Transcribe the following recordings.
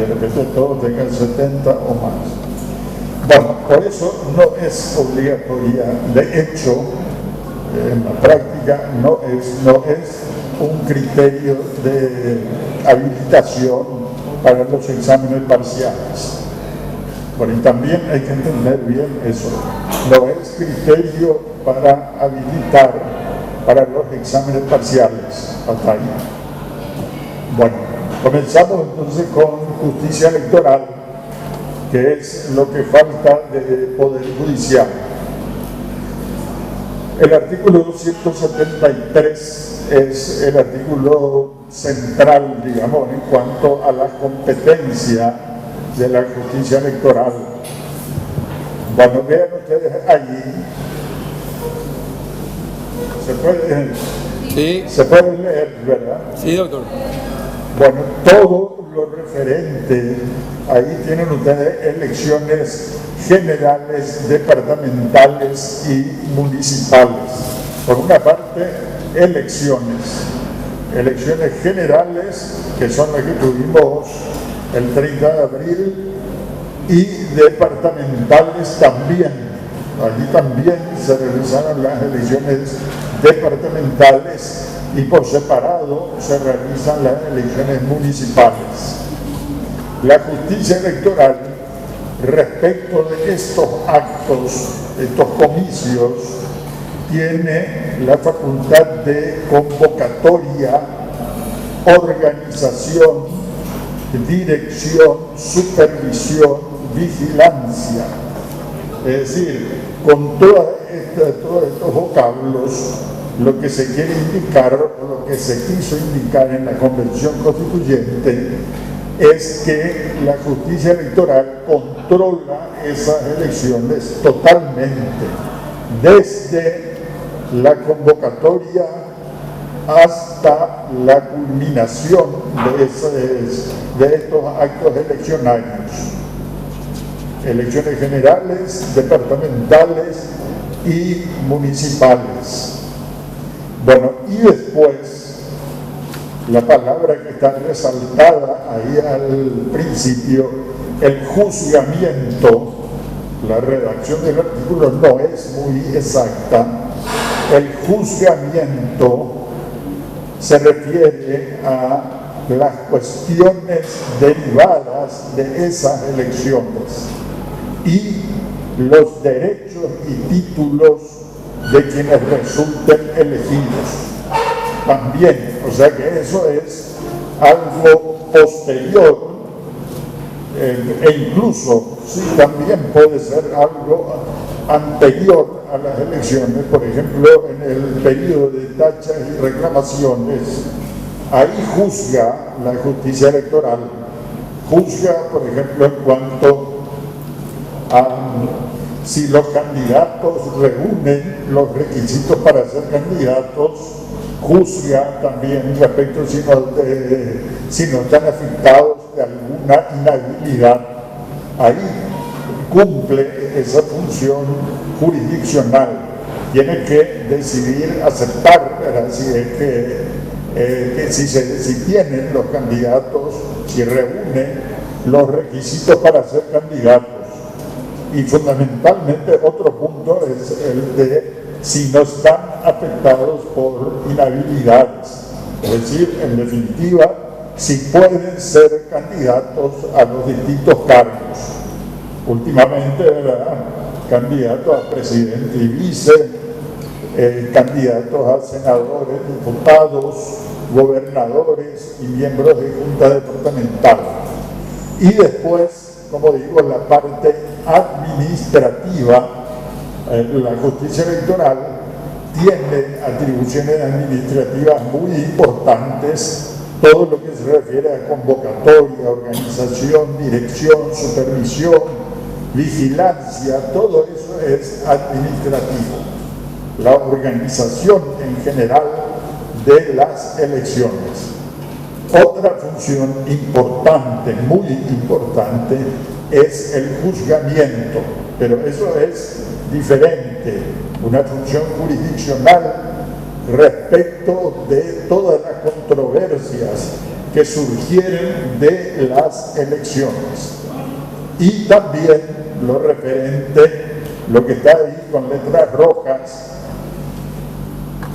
repente todos tengan 70 o más. Bueno, por eso no es obligatoria, de hecho, en la práctica no es un criterio de habilitación para los exámenes parciales. Bueno, y también hay que entender bien eso. No es criterio para habilitar para los exámenes parciales. Hasta ahí. Bueno, comenzamos entonces con justicia electoral, que es lo que falta de Poder Judicial. El artículo 273 es el artículo central, digamos, en cuanto a la competencia de la justicia electoral. Bueno, vean ustedes allí, se puede leer, ¿verdad? Sí, doctor. Bueno, todo lo referente, ahí tienen ustedes elecciones generales, departamentales y municipales. Por una parte, elecciones generales, que son las que tuvimos el 30 de abril, y departamentales también. Allí también se realizaron las elecciones departamentales y por separado se realizan las elecciones municipales. La justicia electoral, respecto de estos actos, estos comicios, tiene la facultad de convocatoria, organización, dirección, supervisión, vigilancia. Es decir, con todos estos vocablos, lo que se quiere indicar, o lo que se quiso indicar en la Convención Constituyente, es que la justicia electoral controla esas elecciones totalmente, desde la convocatoria hasta la culminación de estos actos eleccionarios. Elecciones generales, departamentales y municipales. Bueno, y después, la palabra que está resaltada ahí al principio, el juzgamiento. La redacción del artículo no es muy exacta. El juzgamiento se refiere a las cuestiones derivadas de esas elecciones y los derechos y títulos de quienes resulten elegidos. También, o sea que eso es algo posterior e incluso sí, también puede ser algo anterior a las elecciones. Por ejemplo, en el periodo de tachas y reclamaciones, ahí juzga la justicia electoral, juzga, por ejemplo, en cuanto a si los candidatos reúnen los requisitos para ser candidatos, juzga también respecto si no están afectados de alguna inhabilidad. Ahí cumple esa función jurisdiccional, tiene que decidir aceptar, ¿verdad? Si es que si tienen los candidatos, si reúnen los requisitos para ser candidatos. Y fundamentalmente otro punto es el de si no están afectados por inhabilidades, es decir, en definitiva, si pueden ser candidatos a los distintos cargos. Últimamente, ¿verdad?, candidatos a presidente y vice, candidatos a senadores, diputados, gobernadores y miembros de junta departamental. Y después, como digo, la parte administrativa, la justicia electoral tiene atribuciones administrativas muy importantes, todo lo que se refiere a convocatoria, organización, dirección, supervisión, vigilancia, todo eso es administrativo. La organización en general de las elecciones. Otra función importante, muy importante, es el juzgamiento, pero eso es diferente, una función jurisdiccional respecto de todas las controversias que surgieren de las elecciones. Y también lo referente, lo que está ahí con letras rojas,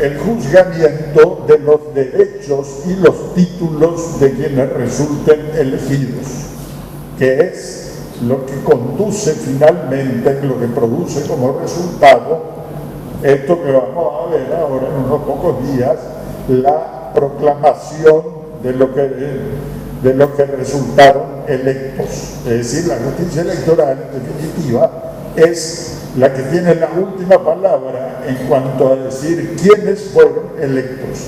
el juzgamiento de los derechos y los títulos de quienes resulten elegidos, que es lo que conduce finalmente, lo que produce como resultado esto que vamos a ver ahora en unos pocos días, la proclamación de lo que resultaron electos. Es decir, la justicia electoral, en definitiva, es la que tiene la última palabra en cuanto a decir quiénes fueron electos,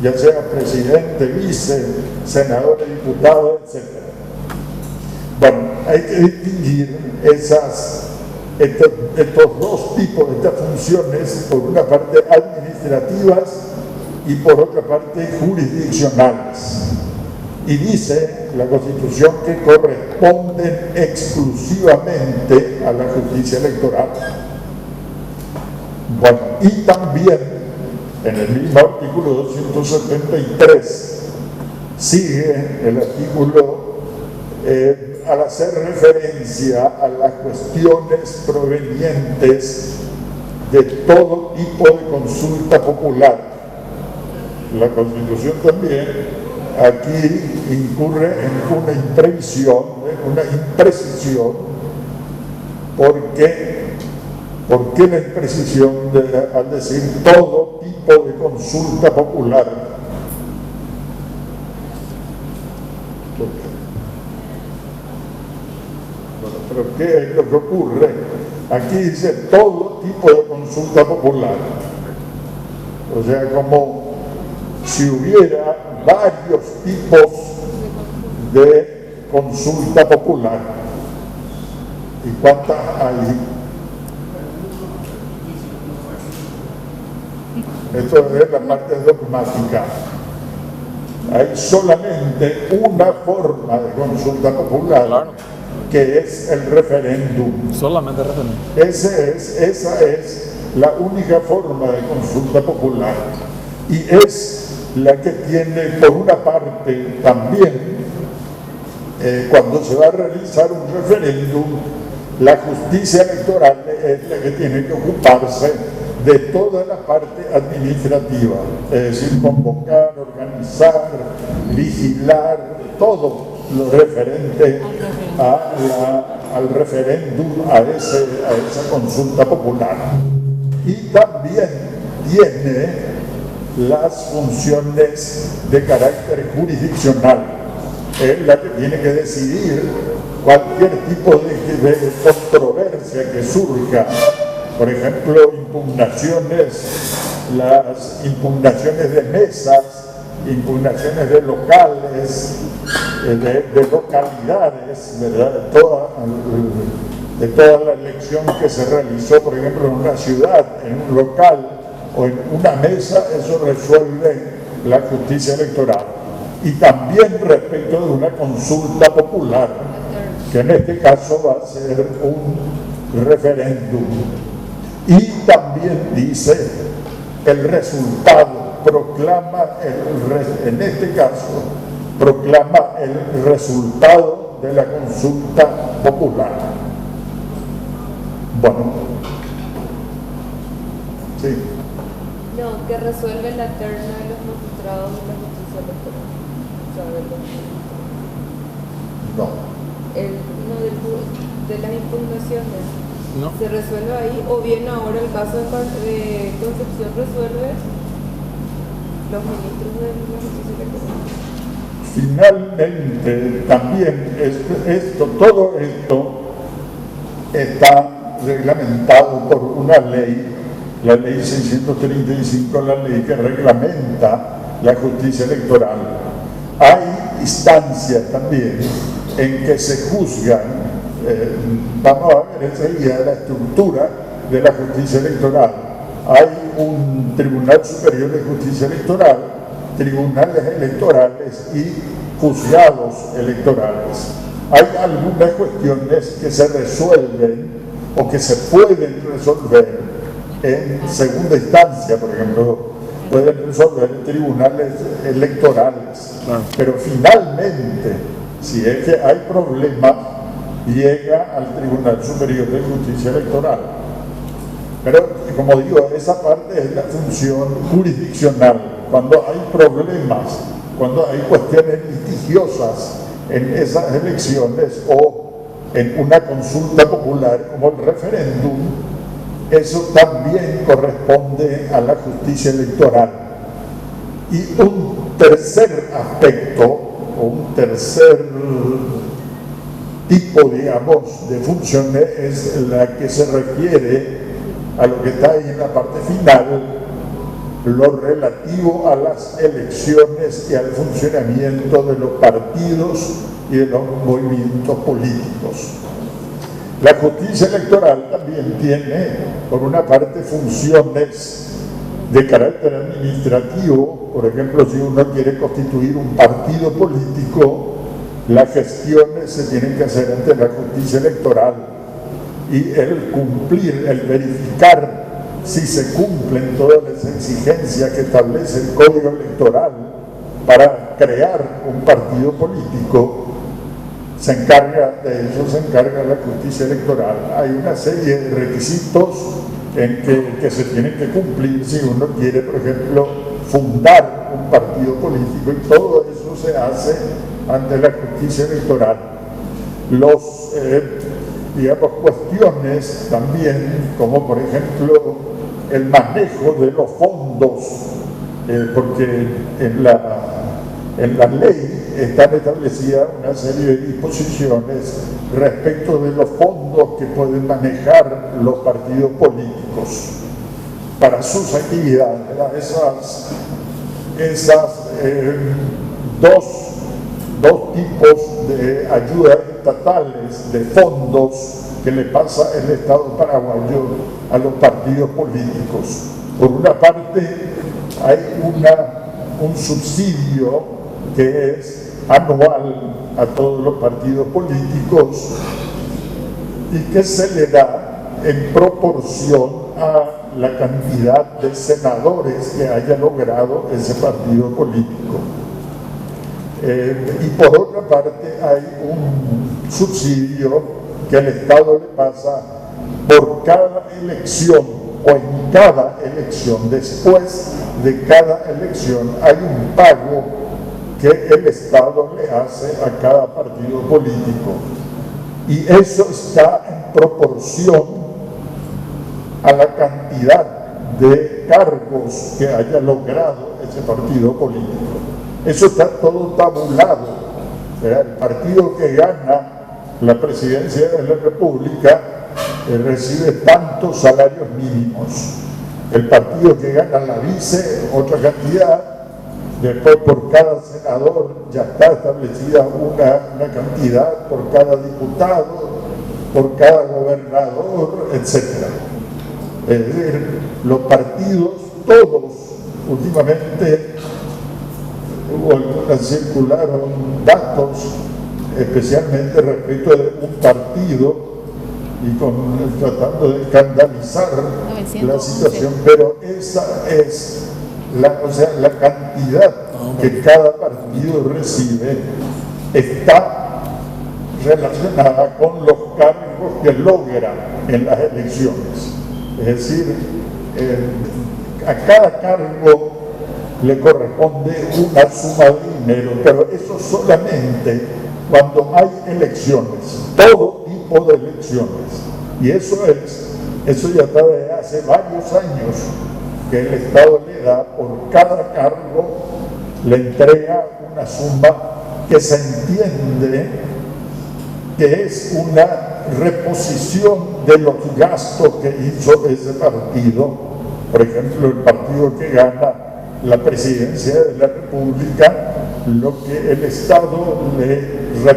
ya sea presidente, vice, senador, diputado, etc. Bueno, hay que distinguir estos dos tipos de estas funciones, por una parte administrativas y por otra parte jurisdiccionales. Y dice la Constitución que corresponden exclusivamente a la justicia electoral. Bueno, y también en el mismo artículo 273 sigue el artículo al hacer referencia a las cuestiones provenientes de todo tipo de consulta popular. La Constitución también aquí incurre en una imprevisión, una imprecisión. ¿Por qué la imprecisión al decir todo tipo de consulta popular? Bueno, pero ¿qué es lo que ocurre? Aquí dice todo tipo de consulta popular. O sea, como si hubiera varios tipos de consulta popular. ¿Y cuántas hay? Esto es la parte dogmática. Hay solamente una forma de consulta popular, claro, que es el referéndum. Solamente referéndum. Esa es la única forma de consulta popular. Y es la que tiene, por una parte, también, cuando se va a realizar un referéndum, la justicia electoral es la que tiene que ocuparse de toda la parte administrativa, es decir, convocar, organizar, vigilar, todo lo referente al referéndum, a esa consulta popular. Y también tiene las funciones de carácter jurisdiccional, es la que tiene que decidir cualquier tipo de controversia que surja, por ejemplo, las impugnaciones de mesas, impugnaciones de locales, de localidades, ¿verdad? De toda la elección que se realizó, por ejemplo, en una ciudad, en un local o en una mesa, eso resuelve la justicia electoral. Y también respecto de una consulta popular, que en este caso va a ser un referéndum. Y también dice el resultado, en este caso, proclama el resultado de la consulta popular. Bueno, sí. No, que resuelve la terna de los magistrados de la justicia electoral. De las impugnaciones. No. Se resuelve ahí, o bien ahora el caso de Concepción resuelve los ministros de la justicia electoral. Finalmente, también todo esto está reglamentado por una ley, la ley 635, la ley que reglamenta la justicia electoral. Hay instancias también en que se juzgan, vamos a ver enseguida la estructura de la justicia electoral. Hay un Tribunal Superior de Justicia Electoral, tribunales electorales y juzgados electorales. Hay algunas cuestiones que se resuelven o que se pueden resolver en segunda instancia, por ejemplo, pueden resolver en tribunales electorales. Claro. Pero finalmente, si es que hay problemas, llega al Tribunal Superior de Justicia Electoral. Pero, como digo, esa parte es la función jurisdiccional. Cuando hay problemas, cuando hay cuestiones litigiosas en esas elecciones o en una consulta popular como el referéndum, eso también corresponde a la justicia electoral. Y un tercer aspecto, o un tercer tipo, digamos, de funciones es la que se refiere a lo que está ahí en la parte final, lo relativo a las elecciones y al funcionamiento de los partidos y de los movimientos políticos. La justicia electoral también tiene, por una parte, funciones de carácter administrativo. Por ejemplo, si uno quiere constituir un partido político, las gestiones se tienen que hacer ante la justicia electoral, y el cumplir, el verificar si se cumplen todas las exigencias que establece el Código Electoral para crear un partido político, se encarga la justicia electoral. Hay una serie de requisitos que se tienen que cumplir si uno quiere, por ejemplo, fundar un partido político, y todo eso se hace ante la justicia electoral. Digamos, cuestiones también, como por ejemplo el manejo de los fondos, porque en la ley están establecidas una serie de disposiciones respecto de los fondos que pueden manejar los partidos políticos para sus actividades. Esas dos tipos de ayudas estatales, de fondos que le pasa el Estado paraguayo a los partidos políticos. Por una parte, hay un subsidio que es anual a todos los partidos políticos y que se le da en proporción a la cantidad de senadores que haya logrado ese partido político. Y por otra parte hay un subsidio que el Estado le pasa por cada elección, o en cada elección. Después de cada elección hay un pago que el Estado le hace a cada partido político, y eso está en proporción a la cantidad de cargos que haya logrado ese partido político. Eso está todo tabulado. El partido que gana la presidencia de la República recibe tantos salarios mínimos. El partido que gana la vice, otra cantidad. Después, por cada senador ya está establecida una cantidad, por cada diputado, por cada gobernador, etc. Es decir, los partidos, todos, últimamente circularon datos, especialmente respecto de un partido, y tratando de escandalizar la situación, pero esa es la cantidad que cada partido recibe está relacionada con los cargos que logra en las elecciones. Es decir, a cada cargo le corresponde una suma de dinero, pero eso solamente cuando hay elecciones, todo tipo de elecciones. Y eso ya está desde hace varios años, que el Estado le da por cada cargo, le entrega una suma que se entiende que es una reposición de los gastos que hizo ese partido. Por ejemplo, el partido que gana la presidencia de la República, lo que el Estado le